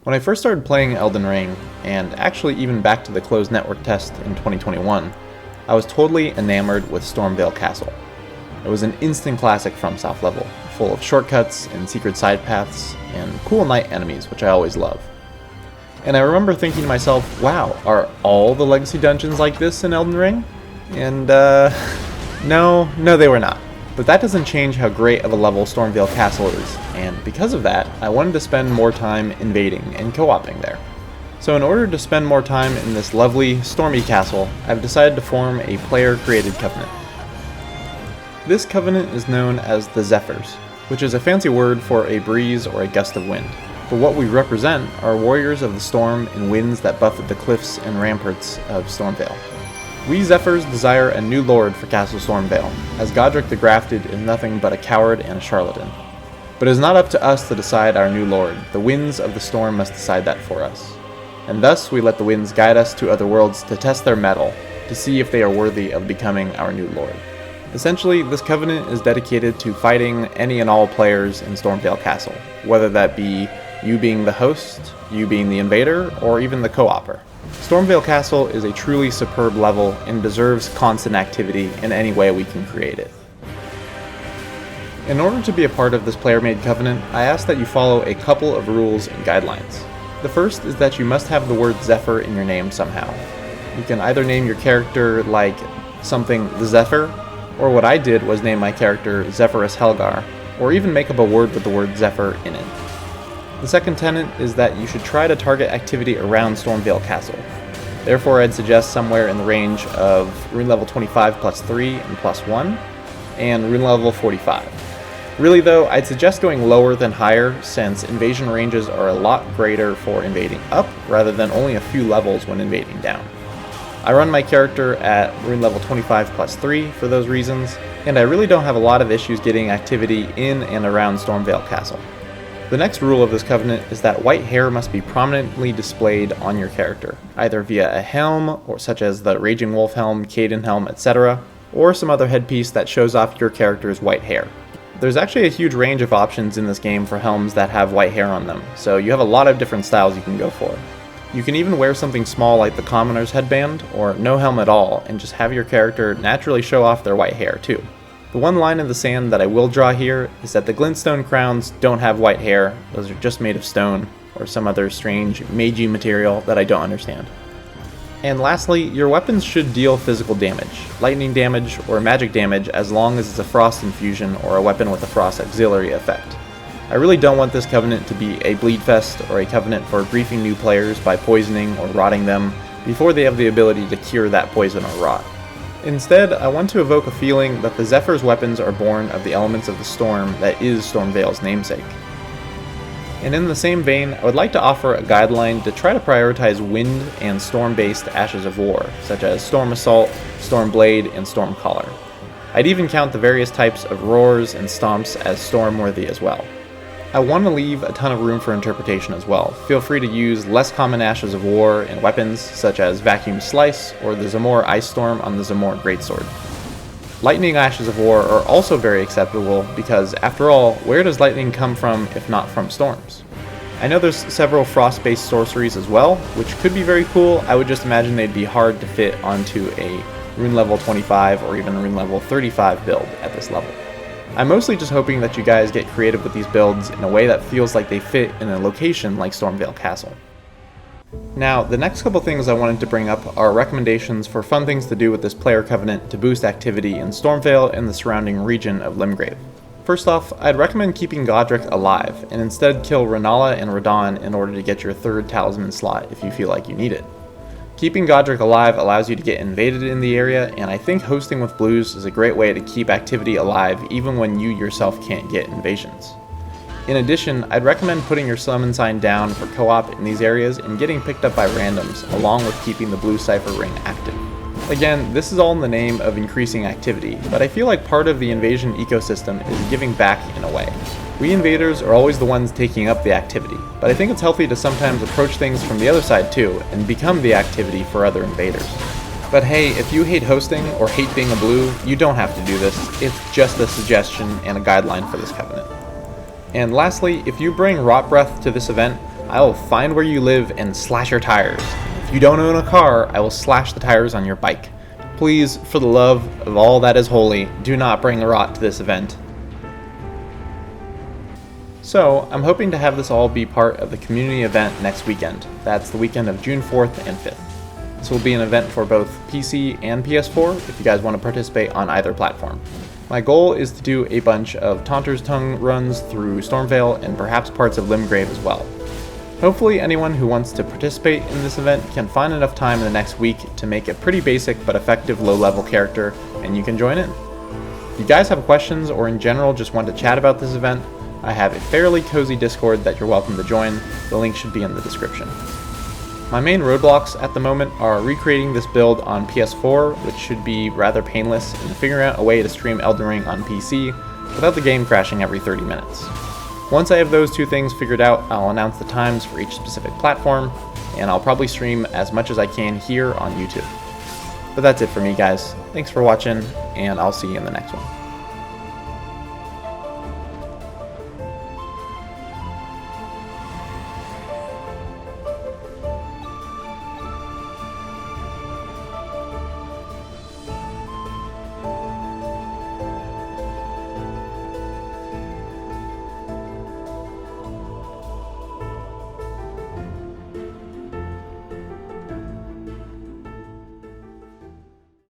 When I first started playing Elden Ring, and actually even back to the closed network test in 2021, I was totally enamored with Stormveil Castle. It was an instant classic FromSoft level, full of shortcuts and secret side paths, and cool night enemies, which I always love. And I remember thinking to myself, wow, are all the legacy dungeons like this in Elden Ring? And no, they were not. But that doesn't change how great of a level Stormveil Castle is, and because of that, I wanted to spend more time invading and co-oping there. So in order to spend more time in this lovely, stormy castle, I've decided to form a player-created covenant. This covenant is known as the Zephyrs, which is a fancy word for a breeze or a gust of wind. But what we represent are warriors of the storm and winds that buffet the cliffs and ramparts of Stormveil. We Zephyrs desire a new lord for Castle Stormveil, as Godric the Grafted is nothing but a coward and a charlatan. But it is not up to us to decide our new lord, the winds of the storm must decide that for us. And thus we let the winds guide us to other worlds to test their mettle, to see if they are worthy of becoming our new lord. Essentially, this covenant is dedicated to fighting any and all players in Stormveil Castle, whether that be you being the host, you being the invader, or even the co-opper. Stormveil Castle is a truly superb level and deserves constant activity in any way we can create it. In order to be a part of this player-made covenant, I ask that you follow a couple of rules and guidelines. The first is that you must have the word Zephyr in your name somehow. You can either name your character like something the Zephyr, or what I did was name my character Zephyrus Helgar, or even make up a word with the word Zephyr in it. The second tenet is that you should try to target activity around Stormveil Castle. Therefore, I'd suggest somewhere in the range of rune level 25 plus 3 and plus 1, and rune level 45. Really though, I'd suggest going lower than higher, since invasion ranges are a lot greater for invading up, rather than only a few levels when invading down. I run my character at rune level 25 plus 3 for those reasons, and I really don't have a lot of issues getting activity in and around Stormveil Castle. The next rule of this covenant is that white hair must be prominently displayed on your character, either via a helm, or such as the Raging Wolf helm, Caden helm, etc., or some other headpiece that shows off your character's white hair. There's actually a huge range of options in this game for helms that have white hair on them, so you have a lot of different styles you can go for. You can even wear something small like the commoner's headband, or no helm at all, and just have your character naturally show off their white hair too. The one line in the sand that I will draw here is that the glintstone crowns don't have white hair, those are just made of stone, or some other strange magey material that I don't understand. And lastly, your weapons should deal physical damage, lightning damage, or magic damage as long as it's a frost infusion or a weapon with a frost auxiliary effect. I really don't want this covenant to be a bleed fest or a covenant for griefing new players by poisoning or rotting them before they have the ability to cure that poison or rot. Instead, I want to evoke a feeling that the Zephyr's weapons are born of the elements of the storm that is Stormveil's namesake. And in the same vein, I would like to offer a guideline to try to prioritize wind and storm-based ashes of war, such as Storm Assault, Storm Blade, and Storm Caller. I'd even count the various types of roars and stomps as storm-worthy as well. I want to leave a ton of room for interpretation as well. Feel free to use less common ashes of war and weapons such as Vacuum Slice or the Zamor Ice Storm on the Zamor Greatsword. Lightning ashes of war are also very acceptable because, after all, where does lightning come from if not from storms? I know there's several frost-based sorceries as well, which could be very cool. I would just imagine they'd be hard to fit onto a rune level 25 or even rune level 35 build at this level. I'm mostly just hoping that you guys get creative with these builds in a way that feels like they fit in a location like Stormveil Castle. Now, the next couple things I wanted to bring up are recommendations for fun things to do with this player covenant to boost activity in Stormveil and the surrounding region of Limgrave. First off, I'd recommend keeping Godric alive, and instead kill Renala and Radahn in order to get your third talisman slot if you feel like you need it. Keeping Godric alive allows you to get invaded in the area, and I think hosting with blues is a great way to keep activity alive even when you yourself can't get invasions. In addition, I'd recommend putting your summon sign down for co-op in these areas and getting picked up by randoms, along with keeping the blue cipher ring active. Again, this is all in the name of increasing activity, but I feel like part of the invasion ecosystem is giving back in a way. We invaders are always the ones taking up the activity, but I think it's healthy to sometimes approach things from the other side too, and become the activity for other invaders. But hey, if you hate hosting or hate being a blue, you don't have to do this. It's just a suggestion and a guideline for this covenant. And lastly, if you bring Rot Breath to this event, I will find where you live and slash your tires. If you don't own a car, I will slash the tires on your bike. Please, for the love of all that is holy, do not bring the rot to this event. So, I'm hoping to have this all be part of the community event next weekend. That's the weekend of June 4th and 5th. This will be an event for both PC and PS4 if you guys want to participate on either platform. My goal is to do a bunch of Taunter's Tongue runs through Stormveil and perhaps parts of Limgrave as well. Hopefully anyone who wants to participate in this event can find enough time in the next week to make a pretty basic but effective low-level character, and you can join in. If you guys have questions or in general just want to chat about this event, I have a fairly cozy Discord that you're welcome to join. The link should be in the description. My main roadblocks at the moment are recreating this build on PS4, which should be rather painless, and figuring out a way to stream Elden Ring on PC without the game crashing every 30 minutes. Once I have those two things figured out, I'll announce the times for each specific platform, and I'll probably stream as much as I can here on YouTube. But that's it for me, guys. Thanks for watching, and I'll see you in the next one.